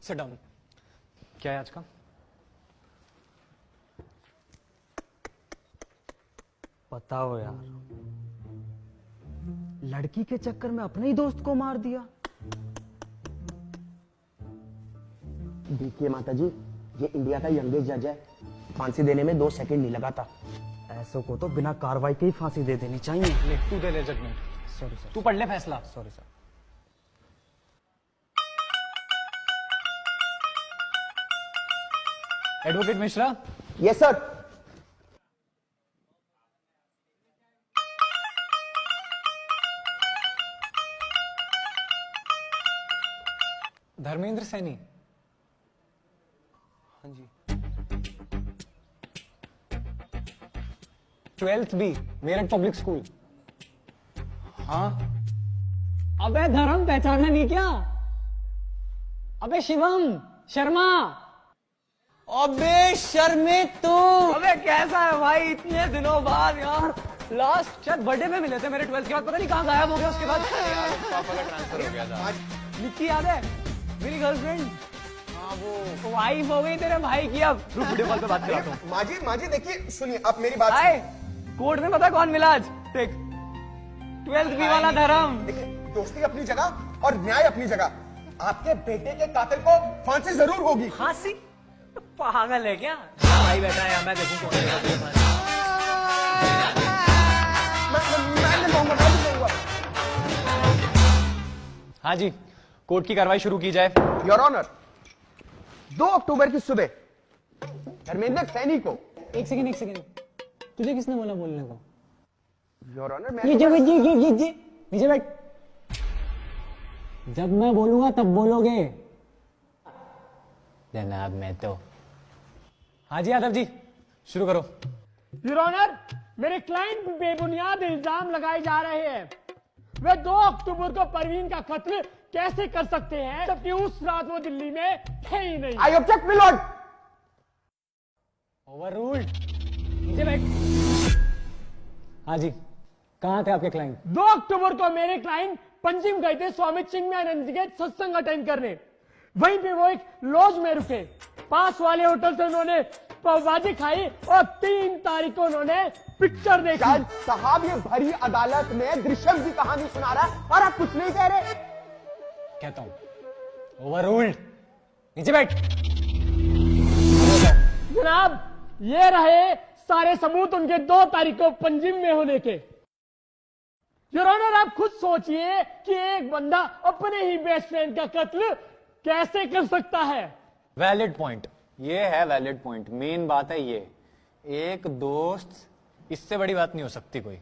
Sit down. क्या है आज का? बताओ यार, लड़की के चक्कर में अपने ही दोस्त को मार दिया। देखिए माता जी, ये इंडिया का यंगेस्ट जज है, फांसी देने में 2 सेकंड नहीं लगा था। ऐसों को तो बिना कार्रवाई के ही फांसी दे देनी चाहिए। ले तू दे ले जजमेंट। Sorry sir. तू पढ़ ले फैसला। Sorry sir. Advocate Mishra. Yes sir. Dharmendra Saini. हाँ जी। 12th B, Meerut public school. हाँ अबे धर्म पहचाना नहीं क्या? अबे शिवम शर्मा। अबे शर्मित तू। अबे कैसा है भाई, इतने दिनों बाद यार। लास्ट शायद बर्थडे में मिले थे मेरे 12th के बाद, पता नहीं कहाँ गायब हो गया उसके बाद। पापा का ट्रांसफर हो गया था। निक्की याद है मेरी गर्लफ्रेंड? हाँ वो वाइफ हो गई तेरे भाई की। अब रुक वीडियो कॉल पे बात कराता हूँ। माजी देखिए सुनिए, आप मेरी बात आए कोर्ट में पता कौन मिला आज? देख 12th बी वाला धर्म। देखिए, दोस्ती अपनी जगह और न्याय अपनी जगह। आपके बेटे के कातिल को फांसी जरूर होगी। फांसी? पागल है क्या? भाई बैठा है, मैं देखूं कौन देगा तुझे फांसी। मैं नहीं कहूंगा, मैं नहीं कहूंगा। हाँ जी, कोर्ट की कार्रवाई शुरू की जाए। योर ऑनर, 2 अक्टूबर की सुबह धर्मेंद्र सैनी को। एक सेकंड, तुझे किसने बोला बोलने को? योर ऑनर, मैं नीचे बैठ। जब मैं बोलूंगा तब बोलोगे। जनाब मैं तो। हाँ जी यादव जी, शुरू करो। योर ऑनर, मेरे क्लाइंट पे बेबुनियाद इल्जाम लगाए जा रहे हैं। वे 2 अक्टूबर को परवीन का कत्ल कैसे कर सकते हैं जबकि उस रात वो दिल्ली में थे ही नहीं। I object my Lord. Overruled. नीचे बैठ। हाँ जी, कहाँ थे आपके क्लाइंट? 2 अक्टूबर को मेरे क्लाइंट पंजिम गए थे स्वामी चिन्मयानंद जी के सत्संग अटेंड करने। वहीं पे वो एक लॉज में रुके। पास वाले होटल से उन्होंने पावभाजी खाई और 3 तारीख को उन्होंने पिक्चर देखी। जज साहब, ये भरी अदालत में दृश्यम की कहानी सुना रहा है और आप कुछ नहीं कह रहे। कहता हूं ओवररूल्ड। नीचे बैठ। जनाब, ये रहे सारे सबूत उनके 2 तारीख को पंजिम में होने के। योर ऑनर, आप खुद सोचिए कि एक बंदा अपने ही बेस्ट फ्रेंड का कत्ल कैसे कर सकता है। वैलिड पॉइंट, ये है वैलिड पॉइंट। मेन बात है ये, एक दोस्त, इससे बड़ी बात नहीं हो सकती कोई।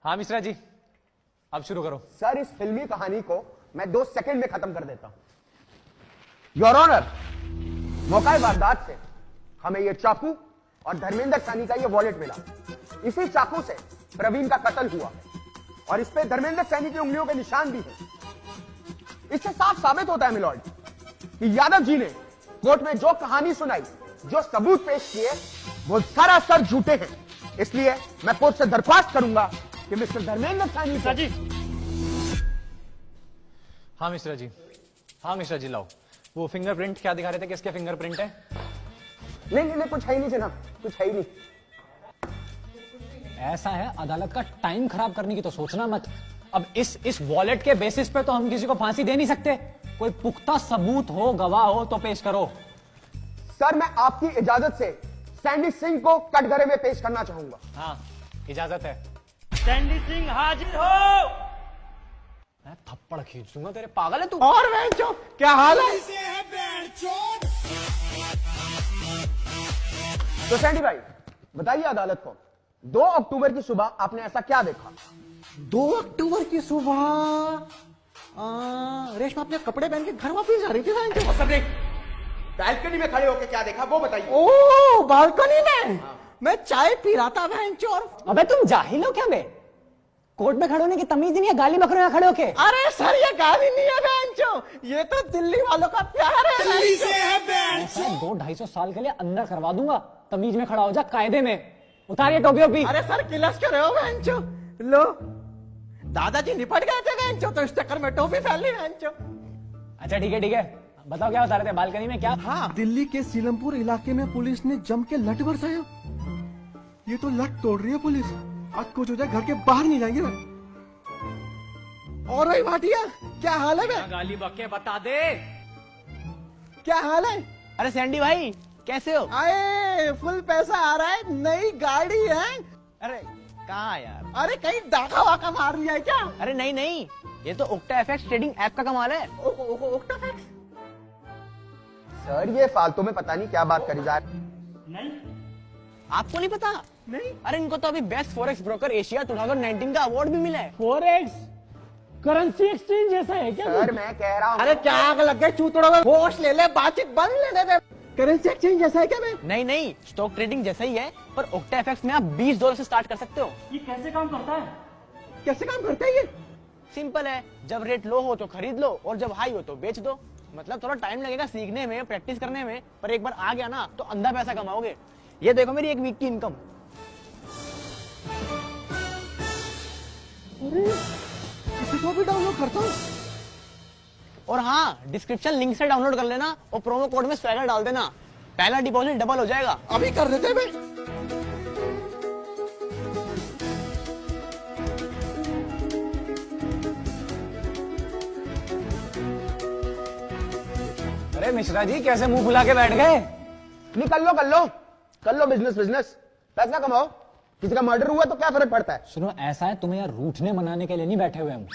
हाँ मिश्रा जी, अब शुरू करो। सर, इस फिल्मी कहानी को मैं 2 सेकंड में खत्म कर देता हूं। योर ऑनर, मौका वारदात से हमें ये चाकू और धर्मेंद्र सैनी का ये वॉलेट मिला। इसी चाकू से प्रवीण का कत्ल हुआ और इस पे धर्मेंद्र सैनी की उंगलियों के निशान भी हैं। इससे साफ साबित होता है मिलॉर्ड कि यादव जी ने कोर्ट में जो कहानी सुनाई, जो सबूत पेश किए, वो सरासर झूठे हैं। इसलिए मैं कोर्ट से दरख्वास्त करूंगा कि मिस्टर धर्मेंद्र सैनी को... जी, हाँ मिश्रा जी, हाँ मिश्रा जी, लाओ वो फिंगरप्रिंट। क्या दिखा रहे थे, किसके फिंगरप्रिंट है? नहीं, कुछ है ही नहीं जनाब, कुछ है ही नहीं। ऐसा है, अदालत का टाइम खराब करने की तो सोचना मत। अब इस वॉलेट के बेसिस पे तो हम किसी को फांसी दे नहीं सकते। कोई पुख्ता सबूत हो, गवाह हो तो पेश करो। सर, मैं आपकी इजाजत से सैंडी सिंह को कटघरे में पेश करना चाहूंगा। हाँ इजाजत है। सैंडी सिंह हाजिर हो। मैं थप्पड़ खींच दूंगा तेरे, पागल है तू? और बेंचो, क्या हाल है? तो सैंडी भाई, बताइए अदालत को, 2 अक्टूबर की सुबह आपने ऐसा क्या देखा? 2 अक्टूबर की सुबह रेशमा अपने कपड़े पहन के घर वापस जा रही थी। बैल्कनी में खड़े होकर क्या देखा वो बताइए। ओ, बालकनी में मैं चाय पी रहा था चोर। अबे तुम जाहिल हो क्या बे? कोर्ट में खड़े होने की तमीज नहीं है, गाली बकरे में खड़े होके। अरे सर, ये गाली नहीं है बहनचो, ये तो दिल्ली वालों का प्यार है। दिल्ली से है ऐसा 200-250 साल के लिए अंदर करवा दूंगा। तमीज में खड़ा हो जा, कायदे में। उतारिए टोपी ओपी। अरे सर, किलस कर रहे हो बहनचो। लो दादाजी निपट गए थे बेंचो, तो इस चक्कर में टोपी फैल ली बेंचो। अच्छा ठीक है, बताओ क्या बता रहे थे बालकनी में? क्या? हाँ, दिल्ली के सीलमपुर इलाके में पुलिस ने जम के लठ बरसाया। ये तो लठ तोड़ रही है पुलिस। आज कुछ हो जाए घर के बाहर नहीं जाएंगे। और भाई भाटिया, क्या हाल है बे? गाली बके बता दे। क्या हाल है? अरे सैंडी भाई कैसे हो? आए, फुल पैसा आ रहा है, नई गाड़ी है। अरे कहाँ यार? अरे कहीं डाका वाका मार लिया है क्या? अरे नहीं, ये तो ओक्टा एफएक्स ट्रेडिंग ऐप का कमाल है। ओक्टाफैक्स? सर ये फालतू में पता नहीं क्या बात करी जा रही। आपको नहीं पता? नहीं। अरे इनको तो अभी बेस्ट फॉरेक्स ब्रोकर एशिया 2019 का अवार्ड भी मिला है। फॉरेक्स करेंसी एक्सचेंज जैसा है क्या? सर मैं कह रहा हूँ, अरे क्या आग लग गई चूतड़ों में? होश ले ले, बातचीत बंद लेने दे। करेंसी एक्सचेंज जैसा है क्या बे? नहीं, स्टॉक ट्रेडिंग जैसा ही है, पर ओक्टा एफएक्स में आप $20 से स्टार्ट कर सकते हो। ये कैसे काम करता है? कैसे काम करता है ये? सिंपल है, जब रेट लो हो तो खरीद लो और जब हाई हो तो बेच दो। मतलब थोड़ा टाइम लगेगा सीखने में, प्रैक्टिस करने में, पर एक बार आ गया ना तो अंधा पैसा कमाओगे। ये देखो मेरी एक वीक की इनकम। इसी को भी डाउनलोड करता हूँ। और हाँ, डिस्क्रिप्शन लिंक से डाउनलोड कर लेना और प्रोमो कोड में स्वैगर डाल देना। पहला डिपॉजिट डबल हो जाएगा। अभी कर देते बे। अरे मिश्रा जी कैसे मुंह फुला के बैठ गए? नहीं कर लो बिजनेस, पैसा कमाओ। किसी का मर्डर हुआ तो क्या फर्क पड़ता है? सुनो, ऐसा है, तुम्हें यार रूठने मनाने के लिए नहीं बैठे हुए हम।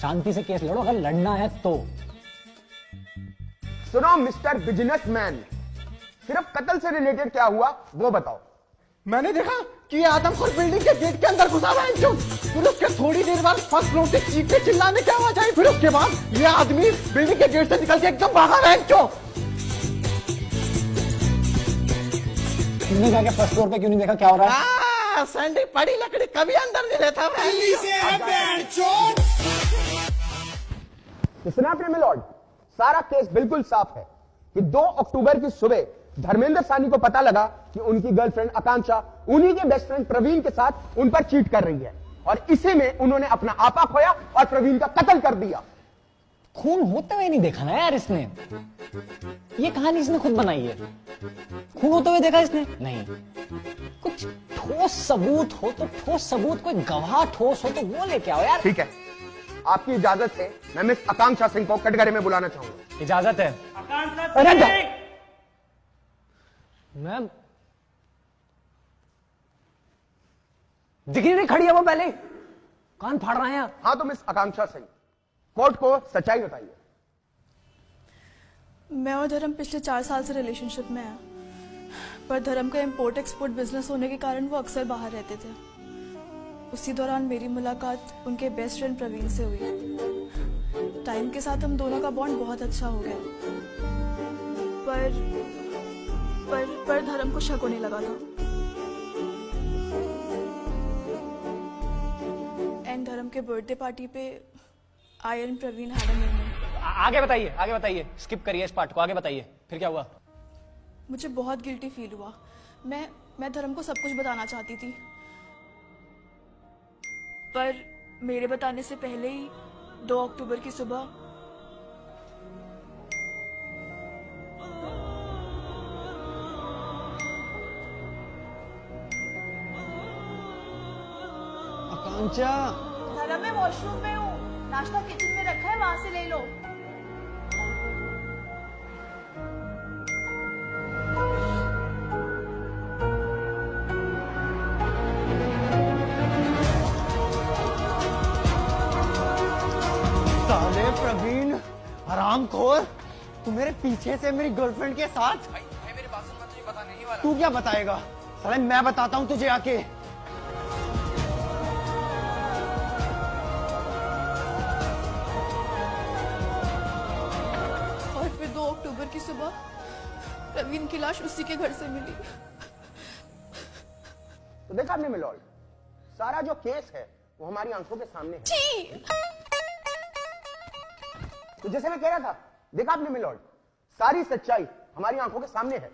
शांति से केस लड़ो अगर लड़ना है तो। सुनो मिस्टर बिजनेसमैन, सिर्फ कत्ल से रिलेटेड क्या हुआ वो बताओ। मैंने देखा कि ये आदमखोर बिल्डिंग के गेट के अंदर घुसा हुआ है जो। फिर उसके थोड़ी देर बाद फर्स्ट फ्लोर से चीखने चिल्लाने की आवाज आई। फिर उसके बाद ये आदमी बिल्डिंग के गेट से निकल के एकदम भागा है जो। तुमने जाके फर्स्ट फ्लोर पे क्यों नहीं देखा क्या हो रहा है? सैंडी पड़ी लकड़ी कभी अंदर नहीं रहता। सुना आपने मिलॉर्ड, सारा केस बिल्कुल साफ है कि 2 अक्टूबर की सुबह धर्मेंद्र सानी को पता लगा कि उनकी गर्लफ्रेंड आकांक्षा उन्हीं के बेस्ट फ्रेंड प्रवीण के साथ उन पर चीट कर रही है, और इसी में उन्होंने अपना आपा खोया और प्रवीण का कत्ल कर दिया। खून होते हुए नहीं देखा ना यार इसने। ये कहानी इसने खुद बनाई है। खून होते हुए देखा इसने? नहीं। कुछ ठोस सबूत हो तो ठोस सबूत, कोई गवाह ठोस हो तो वो लेके आओ यार। ठीक है, आपकी इजाजत से मैं मिस आकांक्षा सिंह को कटघरे में बुलाना चाहूंगा। इजाजत है? मैम दिखी नहीं खड़ी है वो, पहले कान फाड़ रहे हैं। हाँ तो मिस आकांक्षा सिंह, कोर्ट को सच्चाई बताइए। मैं और धर्म पिछले 4 साल से रिलेशनशिप में हैं, पर धर्म का इम्पोर्ट एक्सपोर्ट बिजनेस होने के कारण वो अक्सर बाहर रहते थे। उसी दौरान मेरी मुलाकात उनके बेस्ट फ्रेंड प्रवीण से हुई। टाइम के साथ हम दोनों का बॉन्ड बहुत अच्छा हो गया, पर धर्म को शक होने लगा था। एंड धर्म के बर्थडे पार्टी पे I and Praveen had a moment. आगे बताइए, स्किप करिए इस पार्ट को, आगे बताइए फिर क्या हुआ? मुझे बहुत गिल्टी फील हुआ। मैं धर्म को सब कुछ बताना चाहती थी, पर मेरे बताने से पहले ही 2 अक्टूबर की सुबह आकांक्षा, धर्म, मैं वॉशरूम में हूँ, नाश्ता किचन में रखा है, वहां से ले लो। साले प्रवीण हरामखोर, तू मेरे पीछे से मेरी गर्लफ्रेंड के साथ। भाई मेरी बात सुन, मैं तुझे बताने ही वाला। तू क्या बताएगा? साले मैं बताता हूँ तुझे आके। और फिर 2 अक्टूबर की सुबह प्रवीण की लाश उसी के घर से मिली। तो देखा आपने मिलॉर्ड, सारा जो केस है वो हमारी आंखों के सामने है। छी! तो जैसे मैं कह रहा था, देखा आपने मिलॉर्ड, सारी सच्चाई हमारी आंखों के सामने है।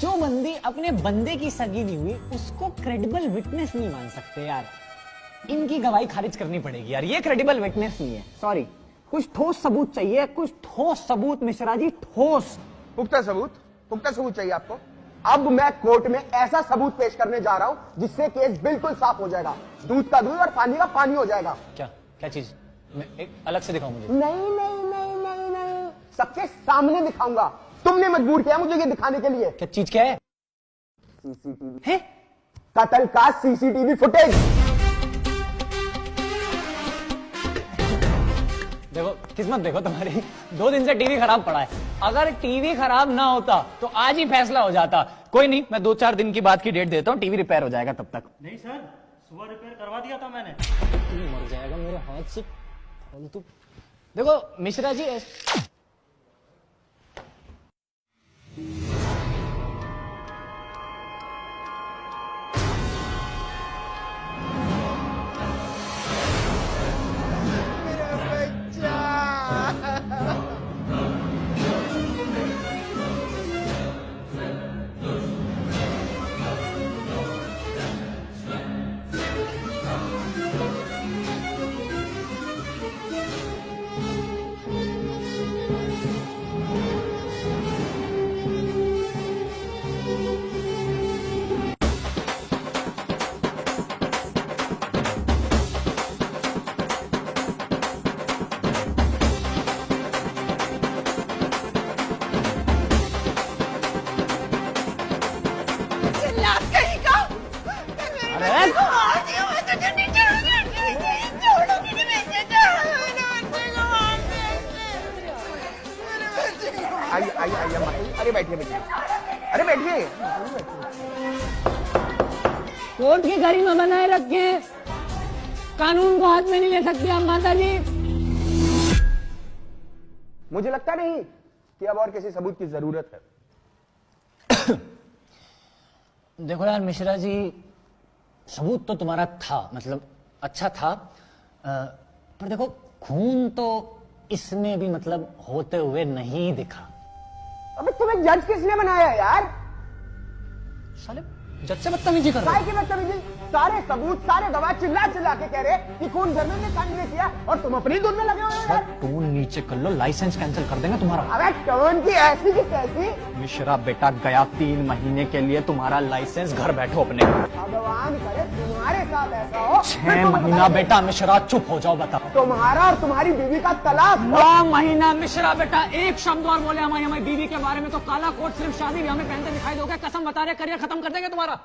जो बंदी अपने बंदे की सगी नहीं हुई उसको क्रेडिबल विटनेस नहीं मान सकते यार। इनकी गवाही खारिज करनी पड़ेगी यार, ये क्रेडिबल विटनेस नहीं है। सॉरी, कुछ ठोस सबूत चाहिए, कुछ ठोस सबूत मिश्रा जी, ठोस। पुख्ता सबूत चाहिए आपको। अब मैं कोर्ट में ऐसा सबूत पेश करने जा रहा हूं जिससे केस बिल्कुल साफ हो जाएगा, दूध का दूध और पानी का पानी हो जाएगा। क्या क्या चीज? मैं एक अलग से दिखाऊं मुझे? नहीं, सबके सामने दिखाऊंगा। तुमने मजबूर किया मुझे ये दिखाने के लिए। क्या चीज क्या है? सीसीटीवी है? कत्ल का सीसीटीवी फुटेज। देखो किस्मत देखो तुम्हारी, 2 दिन से टीवी खराब पड़ा है। अगर टीवी खराब ना होता तो आज ही फैसला हो जाता। कोई नहीं, मैं 2-4 दिन की बाद की डेट देता हूँ, टीवी रिपेयर हो जाएगा तब तक। नहीं सर, सुबह रिपेयर करवा दिया था मैंने। मर जाएगा मेरे हाथ से फालतू। देखो मिश्रा जी, आइए अरे बैठिए। अरे बैठिए। कोर्ट की गरिमा बनाए रखे, कानून को हाथ में नहीं ले सकती आप माता जी। मुझे लगता नहीं कि अब और किसी सबूत की जरूरत है। देखो यार मिश्रा जी, सबूत तो तुम्हारा था, मतलब अच्छा था, पर देखो खून तो इसमें भी मतलब होते हुए नहीं दिखा। अबे तुम्हें जज किसने बनाया यार? साले जज से बदतमीजी कर रहे हो। की बदतमीजी? सारे सबूत, सारे गवाह चिल्ला चिल्ला के कह रहे कि खून धर्मेंद्र सानी ने किया और तुम अपनी धुन में लगे हुए हो यार। टोन नीचे कर लो, लाइसेंस कैंसिल कर देंगे तुम्हारा। अबे टोन की ऐसी की कैसी? मिश्रा बेटा गया 3 महीने के लिए तुम्हारा लाइसेंस, घर बैठो अपने। भगवान करे तुम्हारे साथ ऐसा हो। 6 महीना बेटा मिश्रा, चुप हो जाओ, बताओ। तुम्हारा और तुम्हारी बीवी का तलाक। 9 महीना मिश्रा बेटा, एक शब्द और बोले हमारी बीवी के बारे में तो काला कोट सिर्फ शादी भी हमें पहनते दिखाई दोगे। कसम बता रहे, करियर खत्म कर देंगे तुम्हारा।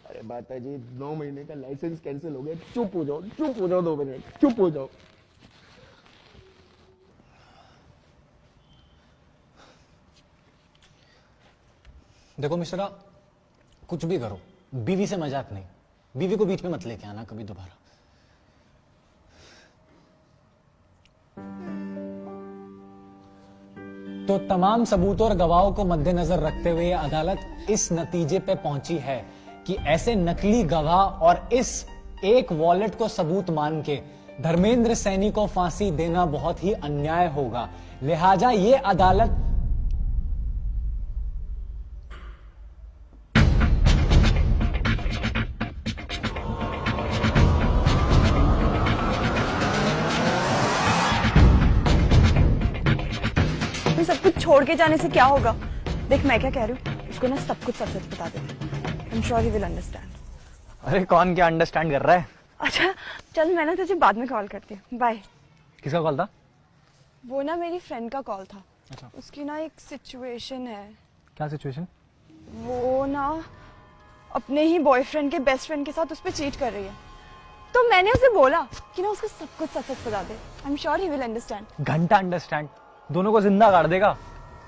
अरे माता जी, 9 महीने का लाइसेंस कैंसिल हो गया। चुप हो जाओ 2 मिनट, चुप हो जाओ। देखो मिश्रा, कुछ भी करो, बीवी से मजाक नहीं। बीवी को बीच में मत लेके आना कभी दोबारा। तो तमाम सबूतों और गवाहों को मद्देनजर रखते हुए अदालत इस नतीजे पे पहुंची है कि ऐसे नकली गवाह और इस एक वॉलेट को सबूत मान के धर्मेंद्र सैनी को फांसी देना बहुत ही अन्याय होगा। लिहाजा ये अदालत सब कुछ छोड़ के जाने से क्या होगा? देख मैं क्या कह रही हूँ, उसको ना सब कुछ सच सच बता दे। I'm sure he will understand. अरे कौन क्या अंडरस्टैंड कर रहा है? अच्छा चल, मैं ना तुझे बाद में कॉल करती हूँ। बाय। किसका कॉल था? वो ना मेरी फ्रेंड का कॉल था। अच्छा। उसकी ना एक सिचुएशन है। क्या सिचुएशन? वो ना अपने ही बॉयफ्रेंड के बेस्ट फ्रेंड के साथ उस पर चीट कर रही है। तो मैंने उसे बोला कि ना उसको सब कुछ सच सच बता दे। I'm sure he will understand. घंटा अंडरस्टैंड, दोनों को जिंदा गाड़ देगा।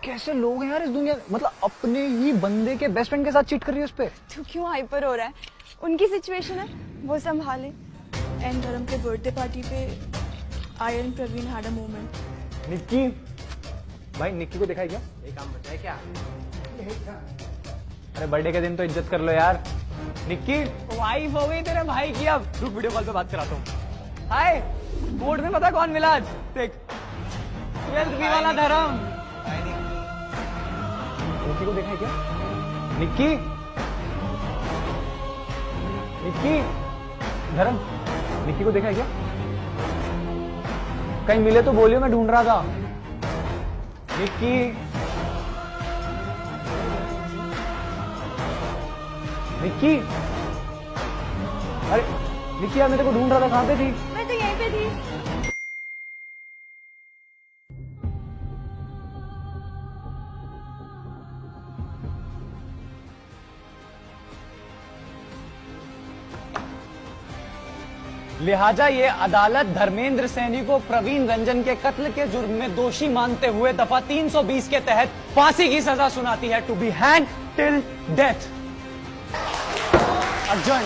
कैसे लोग हैं यार इस दुनिया में, मतलब अपने ही बंदे के बेस्ट फ्रेंड के साथ चीट कर रही है उस पे। तू क्यों हाइपर हो रहा है? उनकी सिचुएशन है, वो संभाले। एंड धर्म के बर्थडे पार्टी पे I and Praveen had a moment. Nikki भाई, निक्की को दिखाई क्या? एक काम बचा है क्या? अरे बर्थडे के दिन तो इज्जत कर लो यार। निक्की वाइफ हो गई तेरे भाई की अब। रुक वीडियो कॉल पे बात कराता हूँ। हाय, बोर्ड में पता कौन मिला आज? देख, 12th बी वाला धर्म। निक्की को देखा है क्या? निक्की निक्की धर्म, निक्की को देखा है क्या? कहीं मिले तो बोलियो, मैं ढूंढ रहा था। निक्की निक्की, अरे निक्की यार, मैं तेरे को ढूंढ रहा था, कहां पे थी? मैं तो यहीं पे थी। लिहाजा ये अदालत धर्मेंद्र सैनी को प्रवीण रंजन के कत्ल के जुर्म में दोषी मानते हुए दफा 320 के तहत फांसी की सजा सुनाती है, to be hang till death. Arjun